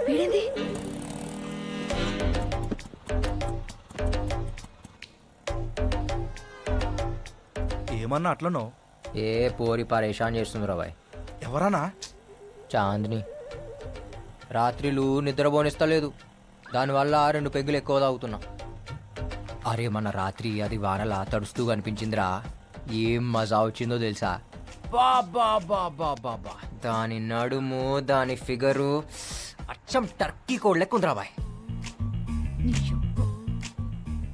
వీడేంది? ఏమన్నా అట్లనో? ఏ పోరి పరేషాన్ చేస్తుంది రాబాయ్. ఎవరన్నా? చాందిని రాత్రిలు నిద్రపోనిస్తలేదు, దానివల్ల 2 పెగ్గులు ఎక్కువ తాగుతున్నా. అరే మన రాత్రి అది వానలా తడుస్తూ కనిపించిందిరా, ఏం మజా వచ్చిందో తెలుసా? బాబా బాబా బాబా, దాని నడుము దాని ఫిగరు అచ్చం టర్కీ కోడ్ లెక్క ఉందిరా బాయ్.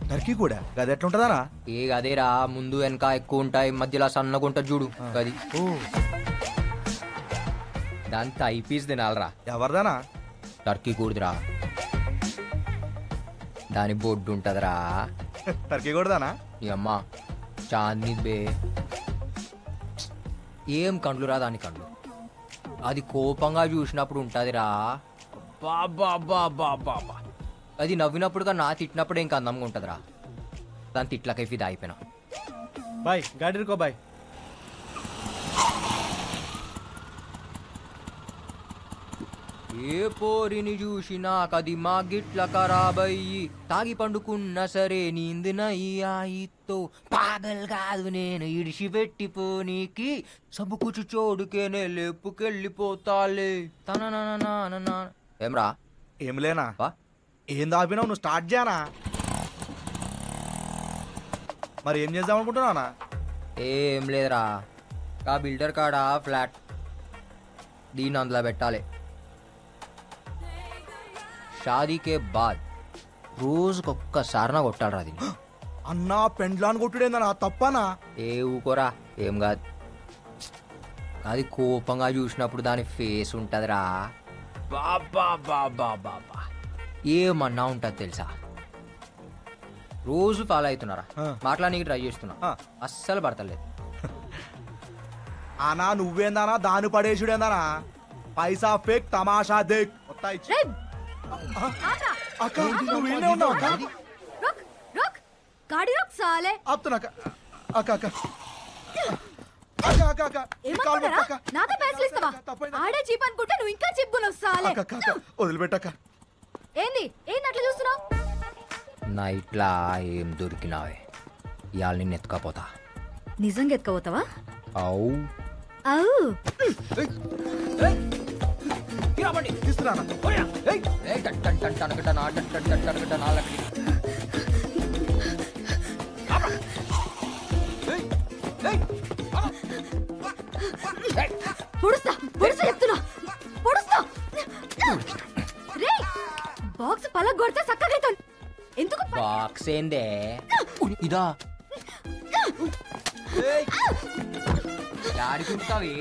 టర్కీ కూడా గది ఎట్లుంటదానా? ఏ గదేరా, ముందు వెనక ఎక్కువ ఉంటాయి, మధ్యలో సన్నగా ఉంటుంది చూడు గది. దాని థై పీస్ తినాలరా. ఎవరిదానా? టర్కీ కూడదురా, దాని బొడ్డు ఉంటదిరా. టర్కీ కూడదానా? ఈ అమ్మ చాందిని బే, ఏం కండ్లు రా దాని కండ్లు, అది కోపంగా చూసినప్పుడు ఉంటదిరా. బాబా బాబా బాబా, అది నవ్వినప్పుడు నా తిట్టినప్పుడు ఇంకా అందంగా ఉంటదిరా. దాని తిట్లకై ఫిదా అయిపోయినా. బాయ్ గాడి రుకో బాయ్. ఏ పోరిని చూసినా కది మా గిట్ల ఖరాబయ్యి, తాగి పండుకున్నా సరే నీందినయ్యాయితో, పాగల్ కాదు నేను ఇడిసి పెట్టిపోనీకి, సబ్బుకుచు చోడుకేనే లేపుకెళ్ళిపోతాలే తన. ఏమ్రా? ఏం లేనా? ఏం దాపినావు? నువ్వు స్టార్ట్ చేయనా? మరి ఏం చేద్దాం అనుకుంటున్నానా? ఏం లేదురా, ఆ బిల్డర్ కాడ ఫ్లాట్, దీన్ని అందులో పెట్టాలి. షాదీకే బాద్ రోజుకొక్కసారి కొట్టాలరా దీన్ని. అన్నా పెండ్లాన్ని కొట్టుడేందనా? తప్పనా? ఏ ఊకోరా, ఏం కాదు. అది కోపంగా చూసినప్పుడు దాని ఫేస్ ఉంటదిరా, బాబా బాబా బాబా, ఏమన్నా ఉంటది తెలుసా. రోజు ఫాలో అవుతున్నారా, మాట్లాడానికి ట్రై చేస్తున్నా, అస్సలు పడతలేదు. అనా నువ్వేందానా దాని పడేసుడేందానా? పైసా ఫేక్ తమాషా దేక్. అక్క నువ్వు ఈయనే ఉన్నావు అక్క? గాడి రొక్ సాలే. ఆపుతున్నా అక్క. అక్క అక్క అక్క అక్క అక్క ఏమనుకుంటారా? నాతో పైసలు ఇస్తావా? ఆడే చీప్ అనుకుంటే నువ్వు ఇంకా చిప్పుకున్నావు సాలే. అక్క అక్క వదిలిపెట్టక్క. ఏంది ఏంది అట్లా చూస్తున్నావు? నైట్లా ఏం దొరికినావే, ఇవాళ నిన్ను ఎత్తుకపోతా. నిజంగా ఎత్తుకపోతావా? అవు అవు పొడుస్తా పొడుస్తా చెప్తున్నా, పొడుస్తా. రే బాక్స్ పలగ కొడితే చక్కగా ఎందుకు? బాక్స్ ఏందే ఇదా? ఆడుకుంటావి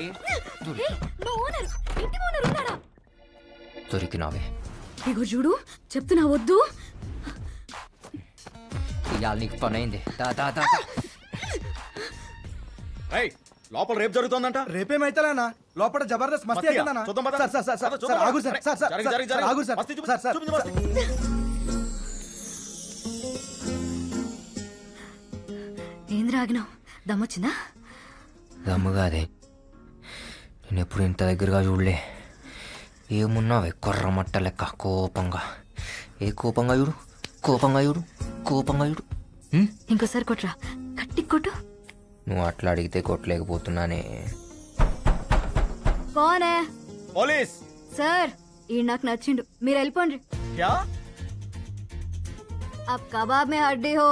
దొరికినావే. ఇగో చూడు చెప్తున్నా వద్దు. ఇవాళ నీకు పని అయింది. లోపల రేపు జరుగుతుందంట. రేపేమైతేనా? లోపల జబర్దస్త్ మస్తీ అవుతుందన్నా. ఏంద్ర ఆగినావు? దమ్మొచ్చిందా? దమ్ము కాదే, నేను ఎప్పుడు ఇంత దగ్గరగా చూడలే. ఏమున్నావే కొర్రమట్ట లెక్క కోపంగా. ఏ కోపంగా చూడు, కోపంగా చూడు, కోపంగా చూడు. ఇంకోసారి కొట్రా, కట్టి కొట్టు. నువ్వు అట్లా అడిగితే కొట్టలేకపోతున్నానే. కోనే? పోలీస్ సార్, ఈ నాకు నచ్చిండు, మీరు వెళ్ళిపోండి. అబ్ కబాబ్ మే హడ్డీ హో,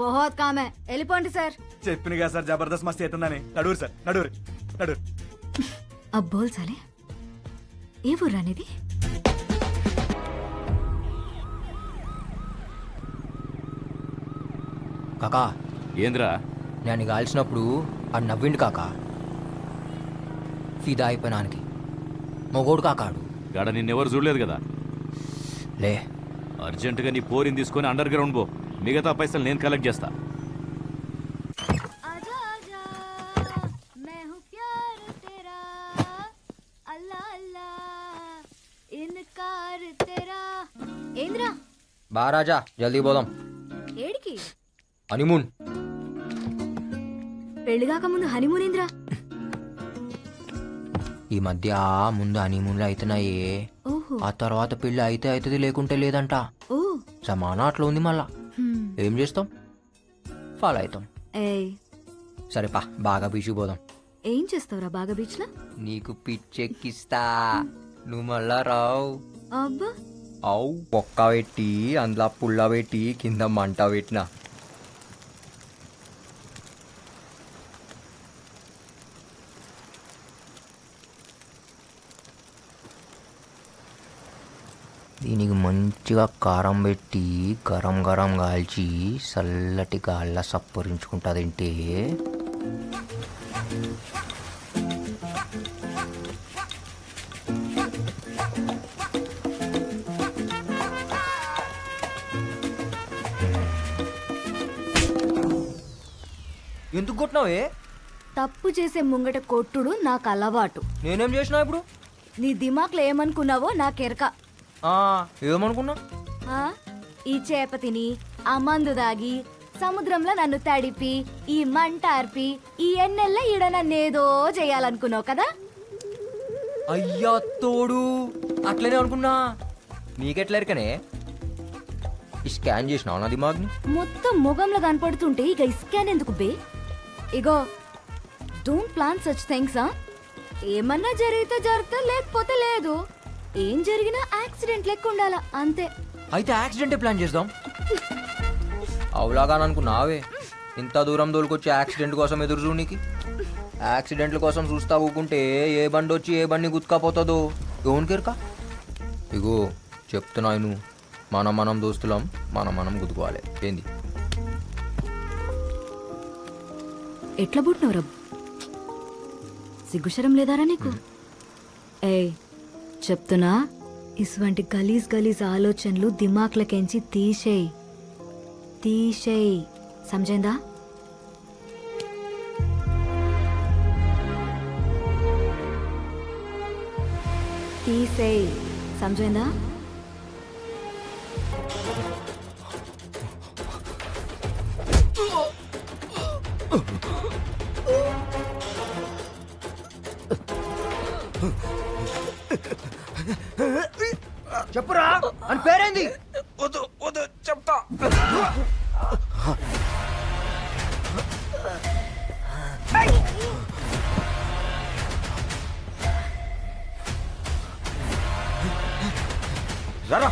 బహుత్ కామ్ హై, వెళ్ళిపోండి సార్. చెప్పిన కదా సార్ జబర్దస్త్ మస్తీ అవుతుందని. నడురు సార్, నడురు నడురు. అబ్ బోల్ సాలే, ఏ ఊరు అనేది? కాకా ఏంద్రా? నేను కాల్చినప్పుడు ఆడు నవ్విండు కాకా, ఫిదా అయిపోయినానికి. మొగోడు కాకాడు గాడ నిన్నెవరు చూడలేదు కదా. లే, అర్జెంటుగా నీ పోరిని తీసుకొని అండర్ గ్రౌండ్ పో, మిగతా పైసలు నేను కలెక్ట్ చేస్తా. బారాజా జల్దీ పోదాం. ఏడికి? హనీమూన్. పెళ్లి కాక ముందు హనీమూన్ ఏంద్రా? ఈ మధ్య ముందు హనీమూన్లు అవుతున్నాయే, ఓహో ఆ తర్వాత పెళ్లి అయితే అవుతుంది లేకుంటే లేదంట. ఓ జమానా అట్లా ఉంది మళ్ళా. ఏం చేస్తాం, ఫాలో అవుతాం. ఏయ్ సరే పా, బాగా బీచ్ పోదాం. ఏం చేస్తావురా బాగా బీచ్ లో? నీకు పిచ్చెక్కిస్తా, నువ్వు మళ్ళా రావు. అబ్బా అవు ఒక్క పెట్టి అందులో పుల్ల పెట్టి కింద మంట పెట్టిన. దీనికి మంచిగా కారం పెట్టి గరం గరం కాల్చి చల్లటి గాళ్ళ సప్పరించుకుంటుందంటే ఎందుకు కొట్టినావే? తప్పు చేసే ముంగట కొట్టుడు నాకు అలవాటు. నేనేం చేసినా ఇప్పుడు? నీ దిమాక్లో ఏమనుకున్నావో నాకెరక. ఏమనుకున్నా? ఆ? ఈ చేప తిని ఆ మందు దాగి సముద్రంలో నన్ను తడిపి ఈ మంట ఆర్పి ఈ ఎన్నెల్ల ఈడ నన్నేదో చేయాలనుకున్నావు కదా? అయ్యా తోడు, అట్లనే అనుకున్నా. నీకెట్లరికనే స్కాన్ చేసినావు నా దిమాగ్ని? మొత్తం మొగంలో కనపడుతుంటే ఇక స్కాన్ ఎందుకు బే? ఇగో డోంట్ ప్లాన్ సచ్ థింగ్స్. ఏమన్నా జరిగితే జరుగుతా, లేకపోతే లేదు. ఏం జరిగినా యాక్సిడెంట్ లెక్క ఉండాలా అంతే. అయితే యాక్సిడెంటే ప్లాన్ చేద్దాం. అవులాగా అనుకున్నావే, ఇంత దూరం దోలుకొచ్చి యాక్సిడెంట్ కోసం ఎదురు చూనికి. యాక్సిడెంట్ల కోసం చూస్తా ఊకుంటే ఏ బండి వచ్చి ఏ బండి గుత్తుకపోతుందో ఎవరికెరక. ఇగో చెప్తున్నాను, మనం దోస్తులం, మనం గుద్దుకోవాలి. ఏంది ఎట్లా పుట్టినవరా? సిగ్గుశరం లేదారా నీకు? ఏయ్ చెప్తున్నా, ఇటువంటి గలీజ్ ఆలోచనలు దిమాక్లకెంచి తీసేయ్. సమజైందా? తీసేయ్, సమజైందా? చెప్పురా, అని పేరేంది? వద్దు చెప్తా. రారా.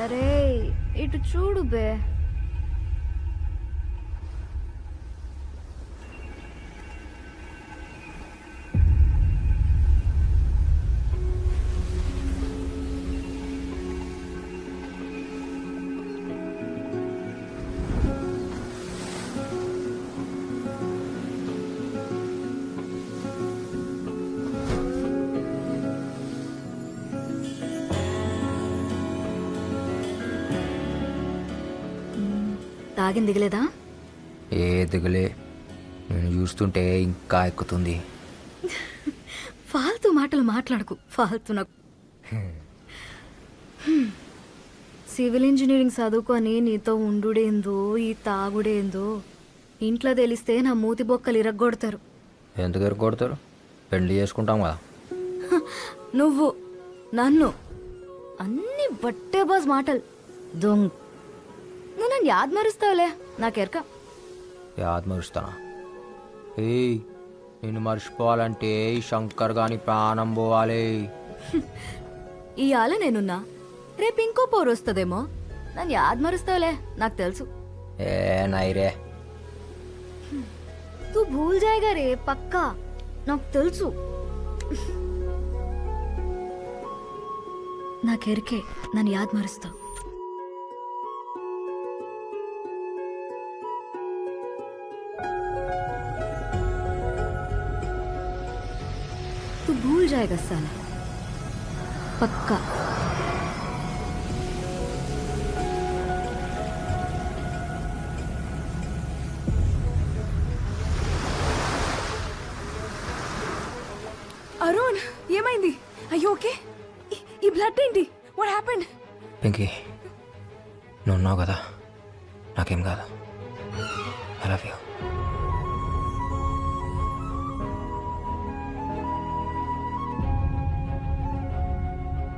అరే ఇటు చూడు బే. తాగింది దిగలేదా? ఏ దిగలే, నేను చూస్తుంటే ఇంకా ఎక్కుతుంది. ఫాల్తూ మాటలు మాట్లాడకు, ఫాల్తూ నాకు. సివిల్ ఇంజనీరింగ్ చదువుకొని నీతో ఉండుడేందో ఈ తాగుడేందో ఇంట్లో తెలిస్తే నా మూతి బొక్కలు ఇరగ్గొడతారు. ఎందుకు ఎరగొడతారు? పెళ్లి చేసుకుంటాం కదా. నువ్వు నన్ను అన్ని బట్టే బాజ్ మాటలు దొంగ. నువ్వు నన్ను యాద్ మరుస్తావులే, నాకెరక. యాద్ మరుస్తానా? ఏయ్, నేను మర్చిపోవాలంటే ఈ శంకర్ గాని ప్రాణం పోవాలి. ఇవాళ నేనున్నా, రేపు ఇంకో పోరు వస్తుందేమో. నన్ను యాద్ మరుస్తావులే, నాకు తెలుసు. ఏ నైరే, తూ భూల్ జాయిగా రే, పక్కా నాకు తెలుసు. నాకెరికే నన్ను యాద్ మరుస్తావు. तू भूल जाएगा साला, पक्का. అరుణ్ ఏమైంది? అయ్యో ఓకే. ఈ బ్లడ్ ఏంటి? What happened? పింకీ నువ్వు ఉన్నావు కదా, నాకేం కాదు. I love you.